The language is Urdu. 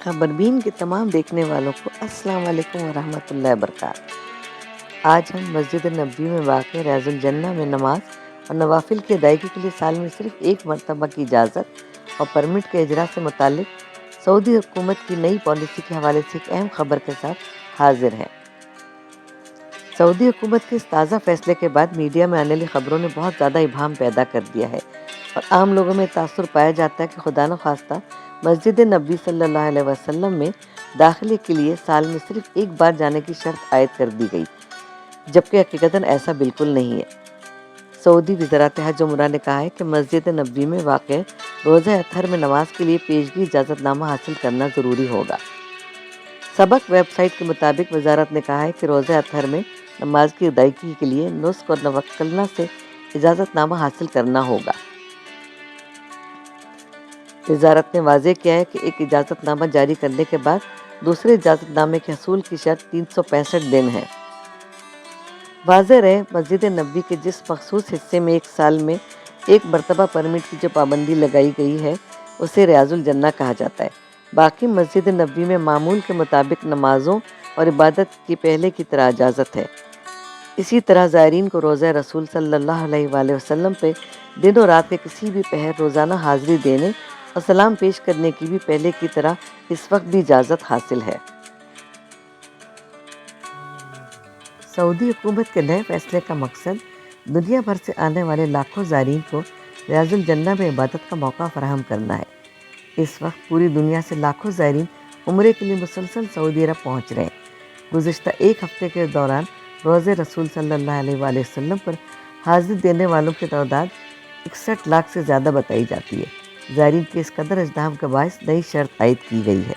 خبربین کے تمام دیکھنے والوں کو السلام علیکم ورحمۃ اللہ وبرکاتہ۔ آج ہم مسجد نبوی میں واقع ریاض الجنہ میں نماز اور نوافل کی ادائیگی کے لیے سال میں صرف ایک مرتبہ کی اجازت اور پرمٹ کے اجرا سے متعلق سعودی حکومت کی نئی پالیسی کے حوالے سے ایک اہم خبر کے ساتھ حاضر ہیں۔ سعودی حکومت کے اس تازہ فیصلے کے بعد میڈیا میں آنے والی خبروں نے بہت زیادہ ابہام پیدا کر دیا ہے اور عام لوگوں میں تاثر پایا جاتا ہے کہ خدا نخواستہ مسجد نبوی صلی اللہ علیہ وسلم میں داخلے کے لیے سال میں صرف ایک بار جانے کی شرط عائد کر دی گئی، جبکہ حقیقتاً ایسا بالکل نہیں ہے۔ سعودی وزارت حج و عمرہ نے کہا ہے کہ مسجد نبوی میں واقع روزہ اطہر میں نماز کے لیے پیشگی اجازت نامہ حاصل کرنا ضروری ہوگا۔ سبق ویب سائٹ کے مطابق وزارت نے کہا ہے کہ روزہ اطہر میں نماز کی ادائیگی کے لیے نسک اور نوکلنا سے اجازت نامہ حاصل کرنا ہوگا۔ وزارت نے واضح کیا ہے کہ ایک اجازت نامہ جاری کرنے کے بعد دوسرے اجازت نامے کے حصول کی شرط 365 دن ہے۔ واضح رہے، مسجد نبوی کے جس مخصوص حصے میں ایک سال میں ایک مرتبہ پرمٹ کی جو پابندی لگائی گئی ہے اسے ریاض الجنہ کہا جاتا ہے۔ باقی مسجد نبوی میں معمول کے مطابق نمازوں اور عبادت کی پہلے کی طرح اجازت ہے۔ اسی طرح زائرین کو روضہ رسول صلی اللہ علیہ وآلہ وسلم پہ دن و رات کے کسی بھی پہر روزانہ حاضری دینے اور سلام پیش کرنے کی بھی پہلے کی طرح اس وقت بھی اجازت حاصل ہے۔ سعودی حکومت کے نئے فیصلے کا مقصد دنیا بھر سے آنے والے لاکھوں زائرین کو ریاض الجنہ میں عبادت کا موقع فراہم کرنا ہے۔ اس وقت پوری دنیا سے لاکھوں زائرین عمرے کے لیے مسلسل سعودی عرب پہنچ رہے ہیں۔ گزشتہ ایک ہفتے کے دوران روضہ رسول صلی اللہ علیہ وآلہ وسلم پر حاضری دینے والوں کی تعداد 61 لاکھ سے زیادہ بتائی جاتی ہے۔ زائرین کے اس قدر ازدحام کے باعث نئی شرط عائد کی گئی ہے۔